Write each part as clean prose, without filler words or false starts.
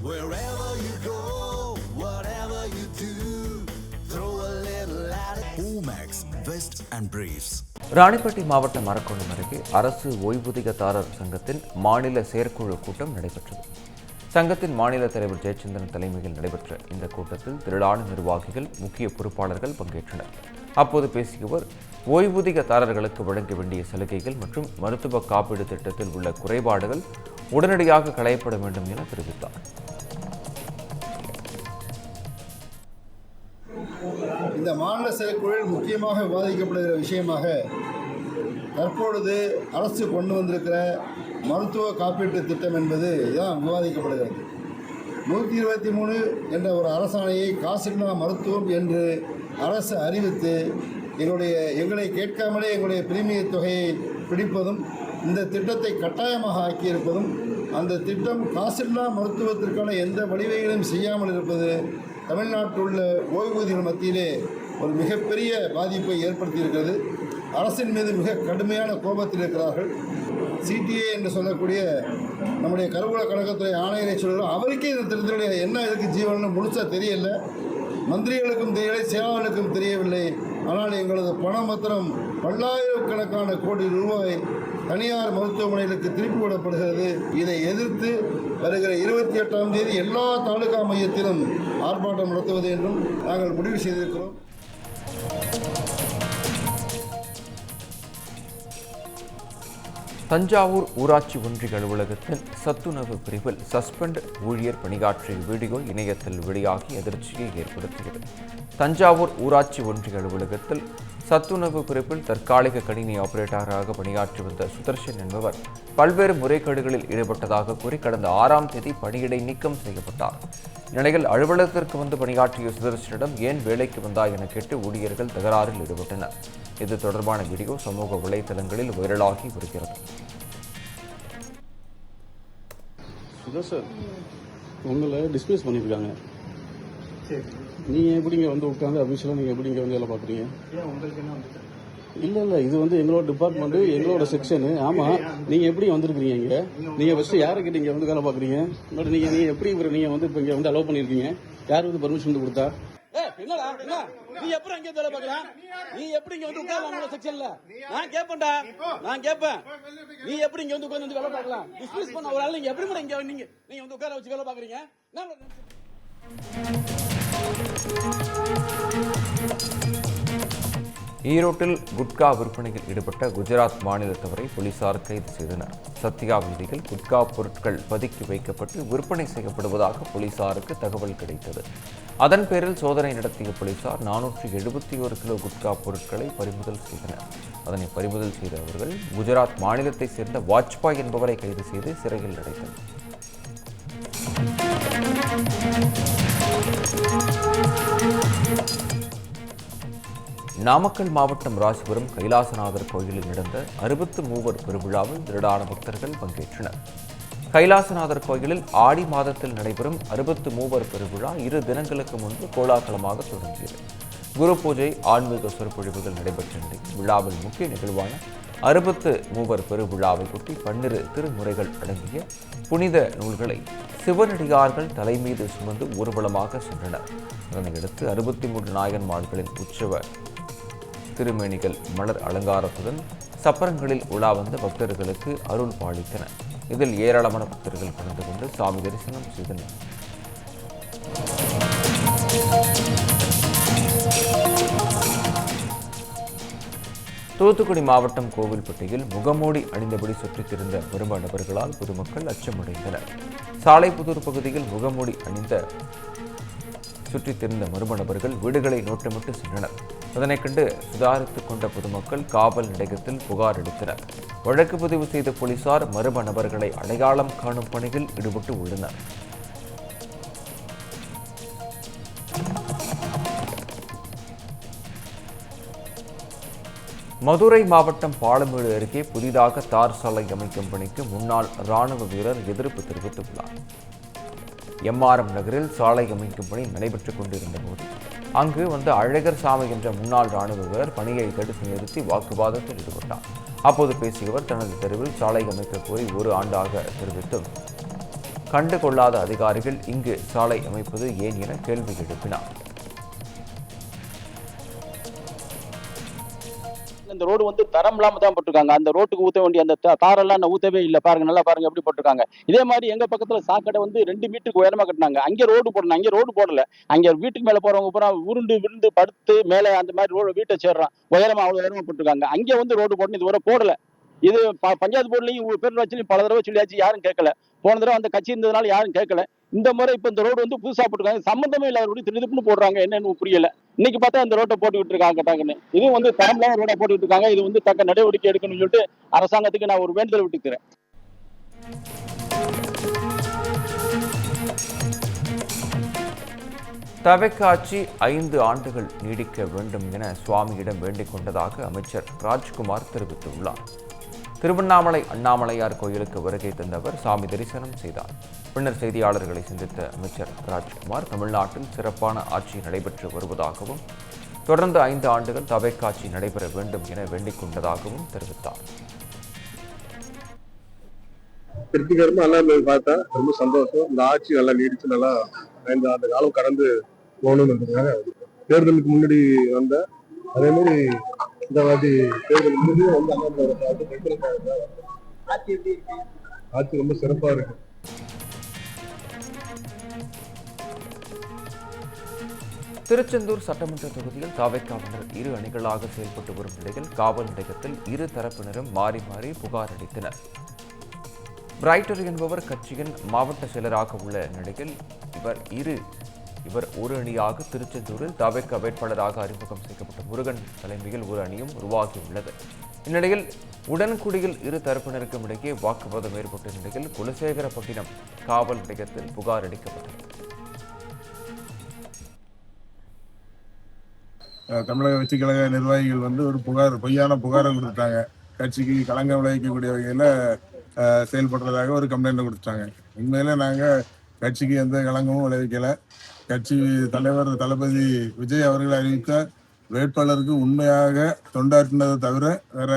Wherever you go, whatever you do, throw a little at it. Omax, Vest and Briefs. Ranipet மாவட்டம் அரக்கோணம் அருகே அரசு ஓய்வூதியதாரர் சங்கத்தின் மாநில செயற்குழு கூட்டம் நடைபெற்றது. சங்கத்தின் மாநில தலைவர் ஜெயச்சந்திரன் தலைமையில் நடைபெற்ற இந்த கூட்டத்தில் திரளான நிர்வாகிகள், முக்கிய பொறுப்பாளர்கள் பங்கேற்றனர். அப்போது பேசிய அவர், ஓய்வூதியதாரர்களுக்கு வழங்க வேண்டிய சலுகைகள் மற்றும் மருத்துவ காப்பீடு திட்டத்தில் உள்ள குறைபாடுகள் உடனடியாக களையப்பட வேண்டும் என தெரிவித்தார். இந்த மாநில செயற்குழுவில் முக்கியமாக விவாதிக்கப்படுகிற விஷயமாக தற்பொழுது அரசு கொண்டு வந்திருக்கிற மருத்துவ காப்பீட்டு திட்டம் என்பது தான் விவாதிக்கப்படுகிறது. 123 என்ற ஒரு அரசாணையை காசில்லா மருத்துவம் என்று அரசு அறிவித்து எங்களை கேட்காமலே எங்களுடைய பிரீமிய தொகையை பிடிப்பதும், இந்த திட்டத்தை கட்டாயமாக ஆக்கியிருப்பதும், அந்த திட்டம் காசில்லா மருத்துவத்திற்கான எந்த வழிவகைகளையும் செய்யாமல் இருப்பது தமிழ்நாட்டில் உள்ள ஓய்வூதியர்கள் மத்தியிலே ஒரு மிகப்பெரிய பாதிப்பை ஏற்படுத்தியிருக்கிறது. அரசின் மீது மிக கடுமையான கோபத்தில் இருக்கிறார்கள். சிடிஏ என்று சொல்லக்கூடிய நம்முடைய கருவூல கழகத்துறை ஆணையரை சொல்லலாம், அவருக்கே இந்த திட்டத்தினுடைய என்ன இதுக்கு ஜீவனம்னு முழுசாக தெரியல. மந்திரிகளுக்கும் தெரியலை, செயலாளர்களுக்கும் தெரியவில்லை. ஆனால் எங்களது பணம் மாத்திரம் பல்லாயிரக்கணக்கான கோடி ரூபாய் தனியார் மருத்துவமனைகளுக்கு திருப்பி விடப்படுகிறது. இதை எதிர்த்து வருகிற 28ஆம் தேதி எல்லா தாலுகா மையத்திலும் ஆர்ப்பாட்டம் நடத்துவது என்றும் நாங்கள் முடிவு செய்திருக்கிறோம். தஞ்சாவூர் ஊராட்சி ஒன்றிய அலுவலகத்தின் சத்துணவு பிரிவில் சஸ்பெண்ட் ஊழியர் பணியாற்றிய வீடியோ இணையத்தில் வெளியாகி அதிர்ச்சியை ஏற்படுத்தியது. தஞ்சாவூர் ஊராட்சி ஒன்றிய அலுவலகத்தில் சத்துணவு பிரிவில் தற்காலிக கணினி ஆபரேட்டராக பணியாற்றி வந்த சுதர்ஷன் என்பவர் பல்வேறு முறைகேடுகளில் ஈடுபட்டதாக கூறி கடந்த 6ஆம் தேதி பணியிடை நீக்கம் செய்யப்பட்டார். இந்நிலையில் அலுவலகத்திற்கு வந்து பணியாற்றிய சுதர்ஷனிடம் ஏன் வேலைக்கு வந்தாய் என கேட்டு ஊழியர்கள் தகராறில் ஈடுபட்டனர். இது தொடர்பான வீடியோ சமூக வலைதளங்களில் வைரலாகி வருகிறது. சார், உங்களை டிஸ்மிஸ் பண்ணியிருக்காங்க. நீங்கள் எப்படி இங்கே வந்து உட்காந்து அபிஷியலாக நீங்கள் எப்படி இங்கே வந்து வேலை பார்க்குறீங்க? இல்லை இது வந்து எங்களோட டிபார்ட்மெண்ட், எங்களோட செக்ஷனு. ஆமாம், நீங்கள் எப்படி வந்திருக்கிறீங்க இங்கே? நீங்கள் ஃபஸ்ட்டு யாருக்கிட்ட இங்கே வந்து வேலை பார்க்குறீங்க? நீங்கள் எப்படி நீங்கள் வந்து இப்போ இங்கே வந்து அலோவ் பண்ணியிருக்கீங்க? யார் வந்து பர்மிஷன் வந்து கொடுத்தா? என்னடா என்ன நீ எப்படி அங்கே வேலை பார்க்கலாம்? நீ எப்படி இங்க வந்து உட்காரலாம் செக்ஷன்ல? நான் கேட்பேன் நீ எப்படி இங்க வந்து உட்கார்ந்து வேலை பார்க்கலாம்? டிஸ்மிஸ் பண்ண ஒரு ஆள் நீங்க எப்படி இங்க நீங்க வந்து உட்கார வச்சு வேலை பார்க்குறீங்க? ஈரோட்டில் குட்கா விற்பனையில் ஈடுபட்ட குஜராத் மாநிலத்தவரை போலீசார் கைது செய்தனர். சத்யா வீதியில் குட்கா பொருட்கள் பதுக்கி வைக்கப்பட்டு விற்பனை செய்யப்படுவதாக போலீசாருக்கு தகவல் கிடைத்தது. அதன் பேரில் சோதனை நடத்திய போலீசார் 471 கிலோ குட்கா பொருட்களை பறிமுதல் செய்தனர். அதனை பறிமுதல் செய்த அவர்கள் குஜராத் மாநிலத்தைச் சேர்ந்த வாஜ்பாய் என்பவரை கைது செய்து சிறையில் அடைத்தனர். நாமக்கல் மாவட்டம் ராசிபுரம் கைலாசநாதர் கோயிலில் நடந்த 63 பெருவிழாவில் திரளான பக்தர்கள் பங்கேற்றனர். கைலாசநாதர் கோயிலில் ஆடி மாதத்தில் நடைபெறும் 63 பெருவிழா 2 தினங்களுக்கு முன்பு கோலாகலமாக தொடங்கியது. குரு பூஜை, ஆன்மீக சொற்பொழிவுகள் நடைபெற்ற நிலையில் விழாவில் முக்கிய நிகழ்வான 63 பெருவிழாவை ஒட்டி 12 திருமுறைகள் அடங்கிய புனித நூல்களை சிவனடியார்கள் தலைமீது சுமந்து ஊர்வலமாக சென்றனர். அதனையடுத்து 63 நாயன்மார்களின் உற்சவ திருமேனிகள் மலர் அலங்காரத்துடன் சப்பரங்களில் உலா வந்த பக்தர்களுக்கு அருள் பாலித்தன. இதில் ஏராளமான பக்தர்கள் கலந்து கொண்டு சாமி தரிசனம் செய்தனர். தூத்துக்குடி மாவட்டம் கோவில்பட்டியில் முகமூடி அணிந்தபடி சுற்றித் திரிந்த மர்ம நபர்களால் பொதுமக்கள் அச்சமடைந்தனர். சாலைப்புதூர் பகுதியில் முகமூடி அணிந்த சுற்றித் திரிந்த மர்ம நபர்கள் வீடுகளை நோட்டமிட்டு சென்றனர். அதனைக் கண்டு சுதாரித்துக் கொண்ட பொதுமக்கள் காவல் நிலையத்தில் புகார் அளித்தனர். வழக்கு பதிவு செய்த போலீசார் மர்ம நபர்களை அடையாளம் காணும் பணியில் ஈடுபட்டு உள்ளனர். மதுரை மாவட்டம் பாலமேடு அருகே புதிதாக தார் சாலை அமைக்கும் பணிக்கு முன்னாள் ராணுவ வீரர் எதிர்ப்பு தெரிவித்துள்ளார். எம்ஆர்எம் நகரில் சாலை அமைக்கும் பணி நடைபெற்றுக் கொண்டிருந்த போது அங்கு வந்து அழகர் சாமி என்ற முன்னாள் ராணுவ வீரர் பணியை தடுத்து நிறுத்தி வாக்குவாதத்தில் ஈடுபட்டார். அப்போது பேசியவர் தனது தெருவில் சாலை அமைக்க கோரி 1 ஆண்டாக தெரிவித்தும் கண்டுகொள்ளாத அதிகாரிகள் இங்கு சாலை அமைப்பது ஏன் என கேள்வி எழுப்பினார். இந்த ரோடு வந்து தரம் இல்லாம தான் போட்டிருக்காங்க. அந்த ரோட்டுக்கு ஊத்த வேண்டிய அந்த தாரெல்லாம் ஊத்தவே இல்லை. பாருங்க, நல்லா பாருங்க எப்படி போட்டிருக்காங்க. இதே மாதிரி எங்க பக்கத்துல சாக்கடை வந்து 2 மீட்டருக்கு உயரமா கட்டினாங்க. அங்கே ரோடு போடணும், அங்கே ரோடு போடல. அங்க வீட்டுக்கு மேல போறவங்க பூரா உருண்டு விழுந்து படுத்து மேல அந்த மாதிரி ரோடு வீட்டை சேர்றான். உயரமா அவ்வளவு உயரமா போட்டிருக்காங்க. அங்கே வந்து ரோடு போடணும், இதுவரை போடல. இது பஞ்சாயத்து போர்டுலையும் பேரூராட்சியிலையும் பல தடவை சொல்லியாச்சு, யாரும் கேட்கல. போன தடவை அந்த கட்சி இருந்ததுனால யாரும் கேட்கல. இந்த முறை இப்ப இந்த ரோடு வந்து புதுசா போட்டுருக்காங்க, சம்பந்தமே இல்லாத ரோடு திருப்புன்னு போடுறாங்க. என்னன்னு புரியல. இன்னைக்கு பார்த்தா இந்த ரோட்டை போட்டுக்கிட்டு இருக்காங்க கட்டாங்கன்னு. இது வந்து தரம்லாம் ரோடா போட்டுக்கிட்டு இருக்காங்க. இது வந்து தக்க நடவடிக்கை எடுக்கணும்னு சொல்லிட்டு அரசாங்கத்துக்கு நான் ஒரு வேண்டுதல் விட்டுக்கிறேன். தவிக ஆட்சி 5 ஆண்டுகள் நீடிக்க வேண்டும் என சுவாமியிடம் வேண்டிக் கொண்டதாக அமைச்சர் ராஜ்குமார் தெரிவித்துள்ளார். திருவண்ணாமலை அண்ணாமலையார் கோயிலுக்கு வருகை தந்தவர் சாமி தரிசனம் செய்தார். பின்னர் செய்தியாளர்களை சந்தித்த அமைச்சர் ராஜ்குமார் தமிழ்நாட்டில் சிறப்பான ஆட்சி நடைபெற்று வருவதாகவும் தொடர்ந்து 5 ஆண்டுகள் தவிக ஆட்சி நடைபெற வேண்டும் என வேண்டிக் கொண்டதாகவும் தெரிவித்தார். திருப்திகரமா எல்லாம் பார்த்தா ரொம்ப சந்தோஷம். இந்த ஆட்சி நல்லா நீடிச்சு நல்லா 5 ஆண்டு காலம் கடந்து போகணும்ன்றதுக்காக தேர்தலுக்கு முன்னாடி வந்த அதே மாதிரி இந்த வாட்டி தேர்தல் முன்னாடி வந்து ஆட்சி ரொம்ப சிறப்பா இருக்கு. திருச்செந்தூர் சட்டமன்ற தொகுதியில் தவிகவினர் 2 அணிகளாக செயல்பட்டு வரும் நிலையில் காவல் நிலையத்தில் 2 தரப்பினரும் மாறி மாறி புகார் அளித்தனர். பிரைட்டர் என்பவர் கட்சியின் மாவட்ட செயலராக உள்ள நிலையில் இவர் ஒரு அணியாக திருச்செந்தூரில் தவிக வேட்பாளராக அறிமுகம் செய்யப்பட்ட முருகன் தலைமையில் ஒரு அணியும் உருவாகியுள்ளது. இந்நிலையில் உடன்குடியில் 2 தரப்பினருக்கும் இடையே வாக்குவாதம் ஏற்பட்ட நிலையில் குலசேகரப்பட்டினம் காவல் நிலையத்தில் புகார் அளிக்கப்பட்டது. தமிழக வெற்றி கழக நிர்வாகிகள் வந்து ஒரு பொய்யான புகாரை கொடுத்துட்டாங்க. கட்சிக்கு களங்கம் விளைவிக்கக்கூடிய வகையில செயல்படுறதாக ஒரு கம்ப்ளைண்ட் கொடுத்துட்டாங்க. உண்மையில நாங்க கட்சிக்கு எந்த களங்கமும் விளைவிக்கல. கட்சி தலைவர் தளபதி விஜய் அவர்கள் அறிவித்த வேட்பாளருக்கு உண்மையாக தொண்டாற்றினதை தவிர வேற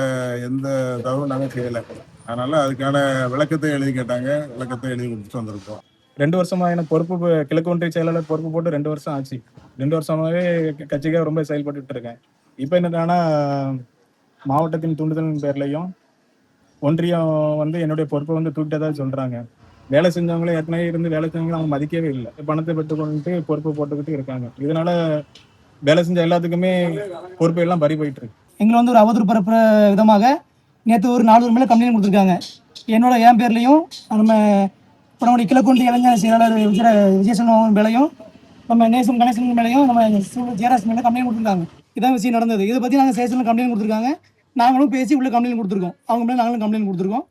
எந்த தவறும் நாங்கள் செய்யலை. அதனால அதுக்கான விளக்கத்தை எழுதி கேட்டாங்க. விளக்கத்தை எழுதி கொடுத்துட்டு வந்திருக்கோம். 2 வருஷமா எனக்கு பொறுப்பு கிழக்கு ஒன்றிய செயலாளர் பொறுப்பு போட்டு 2 வருஷம் ஆச்சு. 2 வருஷமாவே கட்சிக்காக ரொம்ப செயல்பட்டு இருக்கேன். இப்போ என்னன்னா மாவட்டத்தின் தூண்டுதலின் பேர்லையும் ஒன்றியம் வந்து என்னுடைய பொறுப்பை வந்து தூக்கிட்டதா சொல்றாங்க. வேலை செஞ்சவங்களே ஏற்கனவே இருந்து வேலை செஞ்சவங்களும் அவங்க மதிக்கவே இல்லை. பணத்தை பெற்றுக்கொண்டு பொறுப்பு போட்டுக்கிட்டு இருக்காங்க. இதனால வேலை செஞ்ச எல்லாத்துக்குமே பொறுப்பு எல்லாம் பறி போயிட்டு இருக்கு. எங்களை வந்து ஒரு அவதூறு பரப்புற விதமாக நேற்று ஒரு 400 மேலே கம்ப்ளைண்ட் கொடுத்துருக்காங்க. என் பேர்லையும் நம்ம இப்போ நம்முடைய கிழக்கு இளைஞர் செயலாளர் விஜயசன் மேலையும் நம்ம நேசம் கணேசன் மேலையும் நம்ம ஜெயராஜ் மேலே கம்ப்ளைண்ட் கொடுத்துருக்காங்க. இதான் விஷயம் நடந்தது. இதை பற்றி நாங்கள் ஸ்டேஷனில் கம்ப்ளைண்ட் கொடுத்துருக்காங்க. நாங்களும் பேசி உள்ள கம்ப்ளைண்ட் கொடுத்துருக்கோம். அவங்க மேலே நாங்களும் கம்ப்ளைண்ட் கொடுத்துருக்கோம்.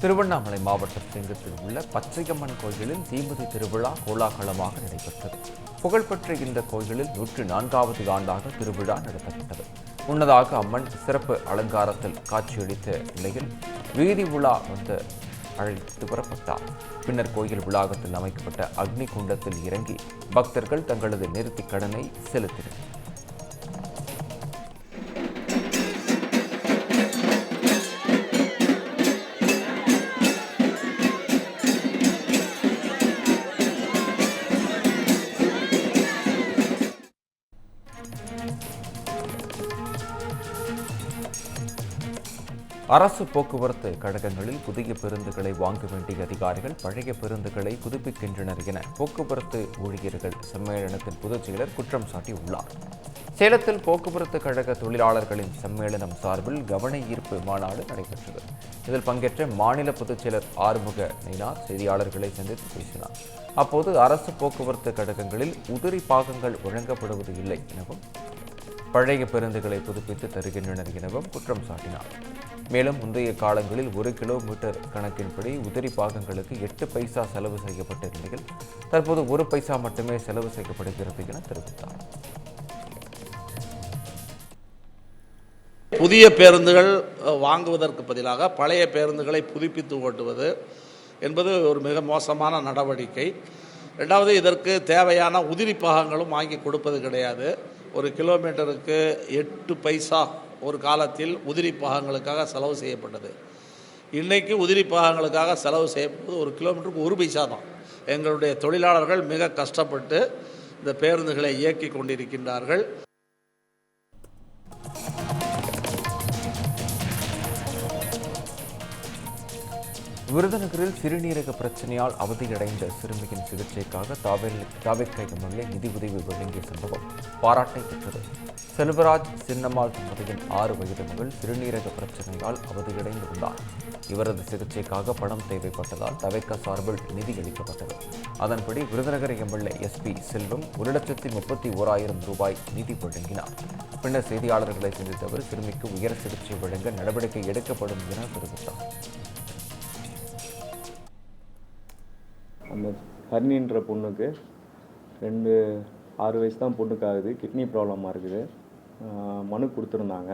திருவண்ணாமலை மாவட்டம் செங்கத்தில் உள்ள பச்சையம்மன் கோயிலில் தீமிதி திருவிழா கோலாகலமாக நடைபெற்றது. புகழ்பெற்ற இந்த கோயிலில் 104வது ஆண்டாக திருவிழா நடத்தப்பட்டது. முன்னதாக அம்மன் சிறப்பு அலங்காரத்தில் காட்சியளித்த நிலையில் வீதி உலா வந்து அழைத்து வரப்பட்டார். பின்னர் கோயில் வளாகத்தில் அமைக்கப்பட்ட அக்னி குண்டத்தில் இறங்கி பக்தர்கள் தங்களது நேர்த்திக் கடனை செலுத்தினர். அரசு போக்குவரத்து கழகங்களில் புதிய பேருந்துகளை வாங்க வேண்டிய அதிகாரிகள் பழைய பேருந்துகளை புதுப்பிக்கின்றனர் என போக்குவரத்து ஊழியர்கள் சம்மேளனத்தின் பொதுச் செயலர் குற்றம் சாட்டியுள்ளார். சேலத்தில் போக்குவரத்து கழக தொழிலாளர்களின் சம்மேளனம் சார்பில் கவன ஈர்ப்பு மாநாடு நடைபெற்றது. இதில் பங்கேற்ற மாநில பொதுச் செயலர் ஆறுமுக நயினார் செய்தியாளர்களை சந்தித்து பேசினார். அப்போது அரசு போக்குவரத்து கழகங்களில் உதிரி பாகங்கள் வழங்கப்படுவது இல்லை எனவும் பழைய பேருந்துகளை புதுப்பித்து தருகின்றனர் எனவும் குற்றம் சாட்டினார். மேலும் முந்தைய காலங்களில் 1 கிலோமீட்டர் கணக்கின்படி உதிரி பாகங்களுக்கு 8 பைசா செலவு செய்யப்பட்ட நிலையில் தற்போது 1 பைசா மட்டுமே செலவு செய்யப்படுகிறது என தெரிவித்தார். புதிய பேருந்துகள் வாங்குவதற்கு பதிலாக பழைய பேருந்துகளை புதுப்பித்து ஓட்டுவது என்பது ஒரு மிக மோசமான நடவடிக்கை. ரெண்டாவது, இதற்கு தேவையான உதிரி பாகங்களும் வாங்கி கொடுப்பது கிடையாது. 1 கிலோமீட்டருக்கு 8 பைசா ஒரு காலத்தில் உதிரி பாகங்களுக்காக செலவு செய்யப்பட்டது. இன்றைக்கு உதிரி பாகங்களுக்காக செலவு செய்யப்படுவது ஒரு கிலோமீட்டருக்கு 1 பைசா தான். எங்களுடைய தொழிலாளர்கள் மிக கஷ்டப்பட்டு இந்த பேருந்துகளை இயக்கி கொண்டிருக்கின்றார்கள். விருதுநகரில் சிறுநீரக பிரச்சனையால் அவதியடைந்த சிறுமியின் சிகிச்சைக்காக தாவேக்கா எம்எல்ஏ நிதி உதவி வழங்கிய சம்பவம் பாராட்டை பெற்றது. செல்வராஜ் சின்னம்மாள் தம்பதியின் 6 வயது மகள் சிறுநீரக பிரச்சனையால் அவதியடைந்திருந்தார். இவரது சிகிச்சைக்காக பணம் தேவைப்பட்டதால் தவேக்கா சார்பில் நிதி அளிக்கப்பட்டது. அதன்படி விருதுநகர் எம்எல்ஏ SP செல்வம் 1,31,000 ரூபாய் நிதி வழங்கினார். பின்னர் செய்தியாளர்களை சந்தித்த அவர் சிறுமிக்கு உயர் சிகிச்சை வழங்க நடவடிக்கை எடுக்கப்படும் என தெரிவித்தார். அந்த ஹரிணின்ற பொண்ணுக்கு 6 வயசு தான் பொண்ணுக்கு ஆகுது. கிட்னி ப்ராப்ளமாக இருக்குது. மனு கொடுத்துருந்தாங்க.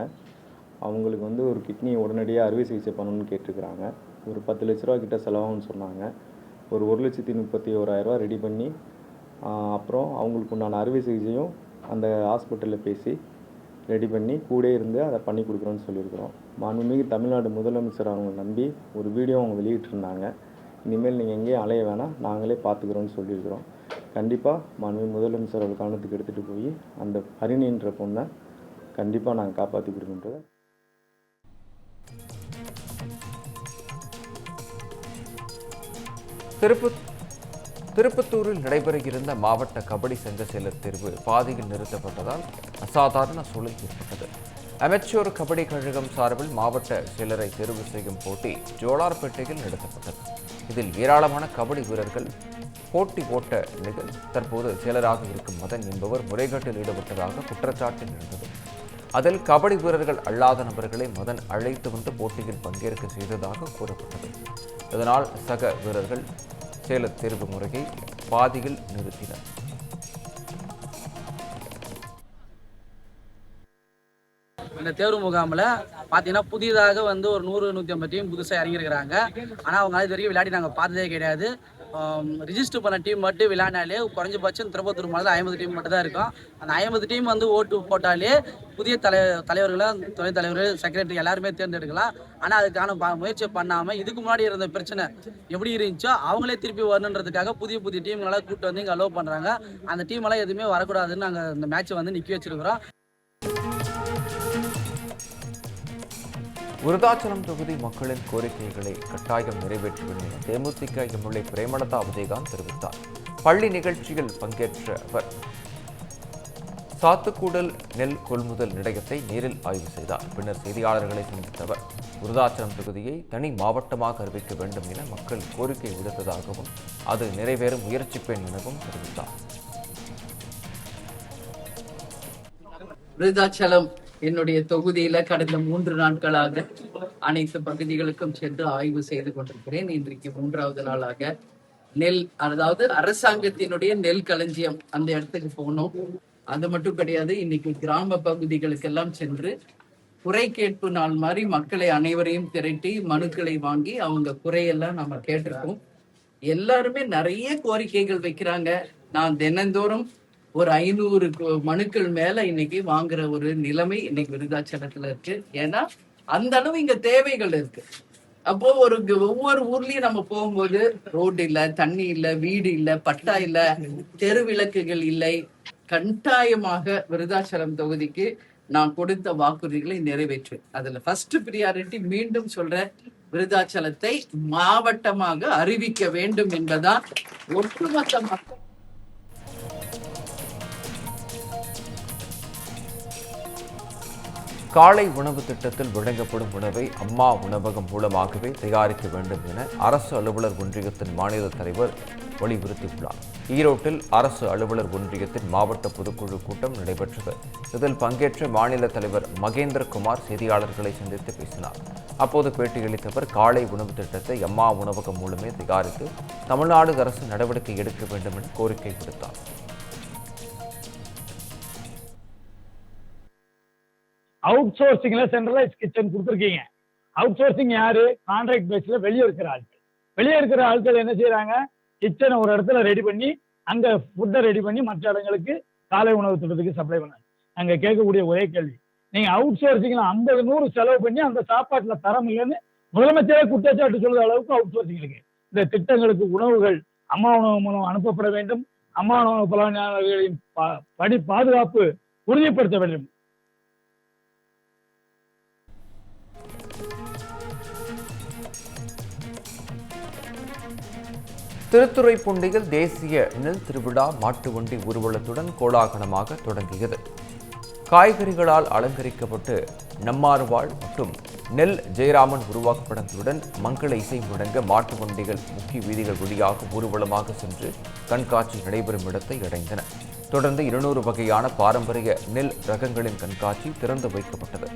அவங்களுக்கு ஒரு கிட்னியை உடனடியாக அறுவை சிகிச்சை பண்ணணும்னு கேட்டிருக்கிறாங்க. ஒரு 10 லட்ச ரூபா கிட்ட செலவாகும்னு சொன்னாங்க. ஒரு 1,31,000 ரெடி பண்ணி அப்புறம் அவங்களுக்கு உண்டான அறுவை சிகிச்சையும் அந்த ஹாஸ்பிட்டலில் பேசி ரெடி பண்ணி கூட இருந்து அதை பண்ணி கொடுக்குறோன்னு சொல்லியிருக்கிறோம். மாண்புமிகு தமிழ்நாடு முதலமைச்சர் அவங்க நம்பி ஒரு வீடியோ அவங்க வெளியிட்டிருந்தாங்க. இனிமேல் நீங்கள் எங்கேயும் அலைய வேணாம், நாங்களே பார்த்துக்குறோன்னு சொல்லியிருக்கிறோம். கண்டிப்பாக மாண்புமிகு முதலமைச்சர் அவர் கவனத்துக்கு எடுத்துகிட்டு போய் அந்த ஹரிணின்ற பொண்ணை கண்டிப்பாக நாங்கள் காப்பாற்றி கொடுக்கின்றோம். திருப்பத்தூரில் நடைபெற இருந்த மாவட்ட கபடி சங்க செயலர் தேர்வு பாதியில் நிறுத்தப்பட்டதால் அசாதாரண சூழல் ஏற்பட்டது. அமெச்சூர் கபடி கழகம் சார்பில் மாவட்ட செயலரை தேர்வு செய்யும் போட்டி ஜோலார்பேட்டையில் நடத்தப்பட்டது. இதில் ஏராளமான கபடி வீரர்கள் போட்டி போட்ட நிலையில் தற்போது செயலராக இருக்கும் மதன் என்பவர் முறைகேட்டில் ஈடுபட்டதாக குற்றச்சாட்டு எழுந்தது. அதில் கபடி வீரர்கள் அல்லாத நபர்களை மதன் அழைத்து வந்து போட்டியில் பங்கேற்க செய்ததாக கூறப்பட்டது. இதனால் சக வீரர்கள் செயலர் தேர்வு முறையை பாதியில் நிறுத்தினர். இந்த தேர்வு முகாமில் பார்த்தீங்கன்னா புதிதாக ஒரு 100-150 டீம் புதுசாக இறங்கியிருக்கிறாங்க. ஆனால் அவங்க இது வரைக்கும் விளையாடி நாங்கள் பார்த்ததே கிடையாது. ரிஜிஸ்டர் பண்ண டீம் மட்டும் விளையாடினாலே குறைஞ்சபட்சம் திருப்பத்தூர் மாதிரி 50 டீம் மட்டும் தான் இருக்கும். அந்த 50 டீம் ஓட்டு போட்டாலே புதிய தலைவர்களை, துணைத் தலைவர், செக்ரட்டரி எல்லாருமே தேர்ந்தெடுக்கலாம். ஆனால் அதுக்கான முயற்சி பண்ணாமல் இதுக்கு முன்னாடி இருந்த பிரச்சனை எப்படி இருந்துச்சோ அவங்களே திருப்பி வரணுன்றதுக்காக புதிய டீம்களை கூப்பிட்டு வந்து இங்கே அலோவ் பண்ணுறாங்க. அந்த டீமெல்லாம் எதுவுமே வரக்கூடாதுன்னு நாங்கள் இந்த மேட்சை நிற்க வச்சிருக்கிறோம். விருதாச்சலம் தொகுதி மக்களின் கோரிக்கைகளை கட்டாயம் நிறைவேற்றுவேன் என தேமுதிக எம்எல்ஏ பிரேமலதா விஜயகாந்த் தெரிவித்தார். பள்ளி நிகழ்ச்சியில் பங்கேற்ற அவர் சாத்துக்கூடல் நெல் கொள்முதல் நிலையத்தை நேரில் ஆய்வு செய்தார். பின்னர் செய்தியாளர்களை சந்தித்த அவர் விருதாச்சலம் தொகுதியை தனி மாவட்டமாக அறிவிக்க வேண்டும் என மக்கள் கோரிக்கை விடுத்ததாகவும் அது நிறைவேறும் முயற்சிப்பேன் எனவும் தெரிவித்தார். விருதாச்சலம் என்னுடைய தொகுதியில கடந்த 3 நாட்களாக அனைத்து பகுதிகளுக்கும் சென்று ஆய்வு செய்து கொண்டிருக்கிறேன். இன்றைக்கு 3வது நாளாக நெல், அதாவது அரசாங்கத்தினுடைய நெல் களஞ்சியம் அந்த இடத்துக்கு போனோம். அது மட்டும் கிடையாது, இன்னைக்கு கிராம பகுதிகளுக்கெல்லாம் சென்று குறை கேட்பு நாள் மாதிரி மக்களை அனைவரையும் திரட்டி மனுக்களை வாங்கி அவங்க குறையெல்லாம் நம்ம கேட்டிருக்கோம். எல்லாருமே நிறைய கோரிக்கைகள் வைக்கிறாங்க. நான் தினந்தோறும் ஒரு 500 மனுக்கள் மேல இன்னைக்கு வாங்குற ஒரு நிலைமை இன்னைக்கு விருதாச்சலத்துல இருக்கு. ஏன்னா அந்த அளவு இங்க தேவைகள் இருக்கு. அப்போ ஒவ்வொரு ஊர்லயும் நம்ம போகும்போது ரோடு இல்ல, தண்ணி இல்ல, வீடு இல்ல, பட்டா இல்ல, தெரு விளக்குகள் இல்லை. கட்டாயமாக விருதாச்சலம் தொகுதிக்கு நான் கொடுத்த வாக்குறுதிகளை நிறைவேற்று. அதுல ஃபர்ஸ்ட் பிரியாரிட்டி மீண்டும் சொல்ற விருதாச்சலத்தை மாவட்டமாக அறிவிக்க வேண்டும் என்பதான் ஒட்டுமொத்த மக்கள். காலை உணவு திட்டத்தில் வழங்கப்படும் உணவை அம்மா உணவகம் மூலமாகவே தயாரிக்க வேண்டும் என அரசு அலுவலர் ஒன்றியத்தின் மாநில தலைவர் வலியுறுத்தியுள்ளார். ஈரோட்டில் அரசு அலுவலர் ஒன்றியத்தின் மாவட்ட பொதுக்குழு கூட்டம் நடைபெற்றது. இதில் பங்கேற்ற மாநில தலைவர் மகேந்திரகுமார் செய்தியாளர்களை சந்தித்து பேசினார். அப்போது பேட்டியளித்த அவர் காலை உணவு திட்டத்தை அம்மா உணவகம் மூலமே தயாரித்து தமிழ்நாடு அரசு நடவடிக்கை எடுக்க வேண்டும் என கோரிக்கை விடுத்தார். அவுட் சோர்சிங்ல சென்ட்ரலைஸ் கிச்சன் கொடுத்துருக்கீங்க. அவுட் சோர்சிங் யாரு? கான்ட்ராக்ட் பேஸ்ல வெளியே இருக்கிற ஆட்கள். வெளியே இருக்கிற ஆட்கள் என்ன செய்யறாங்க? கிச்சனை ஒரு இடத்துல ரெடி பண்ணி அங்க ஃபுட்டை ரெடி பண்ணி மற்ற இடங்களுக்கு காலை உணவு திட்டத்துக்கு சப்ளை பண்ணாங்க. அங்க கேட்கக்கூடிய ஒரே கேள்வி, நீங்க அவுட் சோர்சிங்ல 50-100 செலவு பண்ணி அந்த சாப்பாட்டுல தரம் இல்லைன்னு முதலமைச்சரே குற்றச்சாட்டு சொல்ற அளவுக்கு அவுட் சோர்சிங் இருக்கு. இந்த திட்டங்களுக்கு உணவுகள் அம்மா உணவு மூலம் அனுப்பப்பட வேண்டும். அம்மா உணவு பலனாளிகளின் பணி பாதுகாப்பு உறுதிப்படுத்த வேண்டும். திருத்துறைப்பூண்டியில் தேசிய நெல் திருவிழா மாட்டு வண்டி ஊர்வலத்துடன் கோலாகலமாக தொடங்கியது. காய்கறிகளால் அலங்கரிக்கப்பட்டு நம்மாறுவாள் மற்றும் நெல் ஜெயராமன் உருவாக்கப்படங்களுடன் மங்கள இசை முழங்க மாட்டு வண்டிகள் முக்கிய வீதிகள் வழியாக ஊர்வலமாக சென்று கண்காட்சி நடைபெறும் இடத்தை அடைந்தன. தொடர்ந்து 200 வகையான பாரம்பரிய நெல் ரகங்களின் கண்காட்சி திறந்து வைக்கப்பட்டது.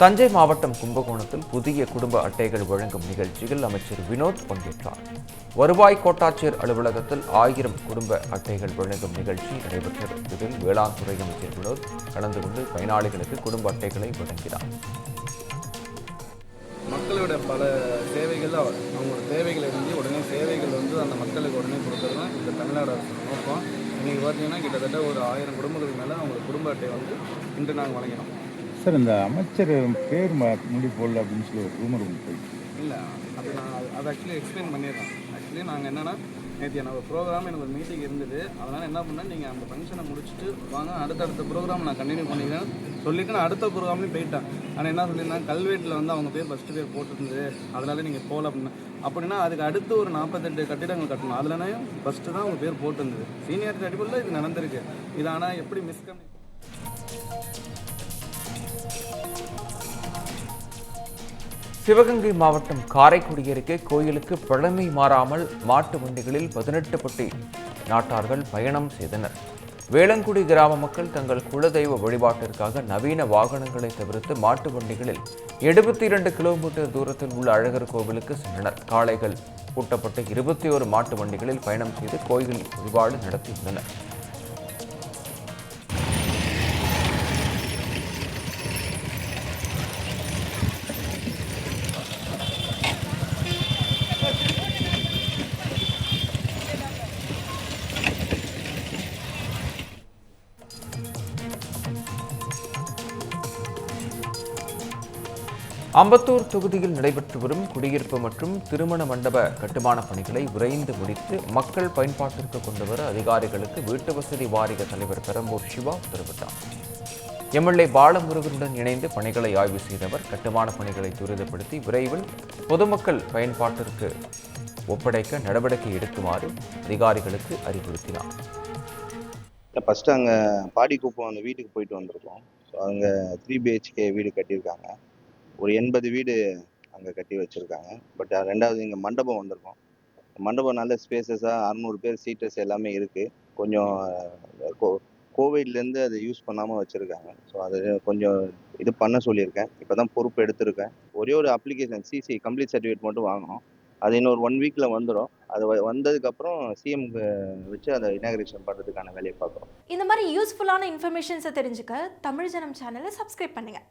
தஞ்சை மாவட்டம் கும்பகோணத்தில் புதிய குடும்ப அட்டைகள் வழங்கும் நிகழ்ச்சியில் அமைச்சர் வினோத் பங்கேற்றார். வருவாய் கோட்டாட்சியர் அலுவலகத்தில் 1000 குடும்ப அட்டைகள் வழங்கும் நிகழ்ச்சி நடைபெற்றது. இதில் வேளாண் துறை அமைச்சர் வினோத் கலந்து கொண்டு பயனாளிகளுக்கு குடும்ப அட்டைகளை வழங்கினார். மக்களோட பல சேவைகள் அவங்களோட தேவைகள் இருந்து உடனே சேவைகள் அந்த மக்களுக்கு உடனே கொடுக்கறது தான் இந்த தமிழ்நாடு அரசு நோக்கம். இன்றைக்கி பார்த்தீங்கன்னா கிட்டத்தட்ட ஒரு 1000 குடும்பங்களுக்கு மேலே அவங்களுக்கு குடும்ப அட்டை இன்று நாங்கள் வழங்கினோம். சார், இந்த அமைச்சர் பேர் முடி போடல அப்படின்னு சொல்லி ஒரு ரூமர் போயிட்டு இல்லை, அதை ஆக்சுவலி எக்ஸ்பிளைன் பண்ணிடுறேன். ஆக்சுவலி நாங்கள் என்னென்னா நேற்று எனக்கு ஒரு ப்ரோக்ராம், எனக்கு ஒரு மீட்டிங் இருந்தது. அதனால் என்ன பண்ணேன், நீங்கள் அந்த ஃபங்க்ஷனை முடிச்சுட்டு வாங்க, அடுத்தடுத்த ப்ரோக்ராம் நான் கண்டினியூ பண்ணிக்கிறேன் சொல்லிவிட்டு நான் அடுத்த ப்ரோக்ராம்லேயும் போயிட்டேன். ஆனால் என்ன சொல்லியிருந்தாங்க, கல்வெட்டில் அவங்க பேர் ஃபஸ்ட்டு பேர் போட்டுருந்தது, அதனால நீங்கள் போகல அப்படின்னா அதுக்கு அடுத்து ஒரு 48 கட்டிடங்கள் கட்டணும். அதுலனையும் ஃபஸ்ட்டு தான் அவங்க பேர் போட்டுருந்தது. சீனியாரிட்டி அடிப்படையில் இது நடந்திருக்கு. இது ஆனால் எப்படி மிஸ்கம்யூனிகேஷன். சிவகங்கை மாவட்டம் காரைக்குடி அருகே கோயிலுக்கு பழமை மாறாமல் மாட்டு வண்டிகளில் 18 பட்டி நாட்டார்கள் பயணம் செய்தனர். வேளங்குடி கிராம மக்கள் தங்கள் குலதெய்வ வழிபாட்டிற்காக நவீன வாகனங்களை தவிர்த்து மாட்டு வண்டிகளில் 72 கிலோமீட்டர் தூரத்தில் உள்ள அழகர் கோவிலுக்கு சென்றனர். காளைகள் பூட்டப்பட்ட 21 மாட்டு வண்டிகளில் பயணம் செய்து கோயில் வழிபாடு நடத்தியுள்ளனர். அம்பத்தூர் தொகுதியில் நடைபெற்று வரும் குடியிருப்பு மற்றும் திருமண மண்டப கட்டுமான பணிகளை விரைந்து முடித்து மக்கள் பயன்பாட்டிற்கு கொண்டுவர அதிகாரிகளுக்கு வீட்டு வசதி வாரிய தலைவர் பெரம்பூர் சிவா உத்தரவிட்டார். எம்எல்ஏ பாலமுருகனுடன் இணைந்து பணிகளை ஆய்வு செய்தவர் கட்டுமான பணிகளை துரிதப்படுத்தி விரைவில் பொதுமக்கள் பயன்பாட்டிற்கு ஒப்படைக்க நடவடிக்கை எடுக்குமாறு அதிகாரிகளுக்கு அறிவுறுத்தினார். ஃபஸ்ட்டு அங்கே பாடிக்குப்பம் அந்த வீட்டுக்கு போயிட்டு வந்திருக்கோம். ஸோ அங்கே 3 BHK வீடு கட்டியிருக்காங்க. ஒரு 80 வீடு அங்கே கட்டி வச்சுருக்காங்க. பட் ரெண்டாவது இங்கே மண்டபம் வந்திருக்கோம். மண்டபம் நல்ல ஸ்பேசஸாக 600 பேர் சீட்டர்ஸ் எல்லாமே இருக்குது. கொஞ்சம் கோவிட்லேருந்து அதை யூஸ் பண்ணாமல் வச்சுருக்காங்க. ஸோ அது கொஞ்சம் இது பண்ண சொல்லியிருக்கேன். இப்போ தான் பொறுப்பு எடுத்திருக்கேன். ஒரே ஒரு அப்ளிகேஷன் சிசி கம்ப்ளீட் சர்டிஃபிகேட் மட்டும் வாங்கணும். அது இன்னொரு 1 வீக்கில் வந்துடும். அது வந்ததுக்கப்புறம் சிஎம்க்கு வச்சு அதை இனாகிரேஷன் பண்ணுறதுக்கான வேலையை பார்க்குறோம். இந்த மாதிரி யூஸ்ஃபுல்லான இன்ஃபர்மேஷன்ஸை தெரிஞ்சுக்க தமிழ் ஜனம் சேனலை சப்ஸ்கிரைப் பண்ணுங்கள்.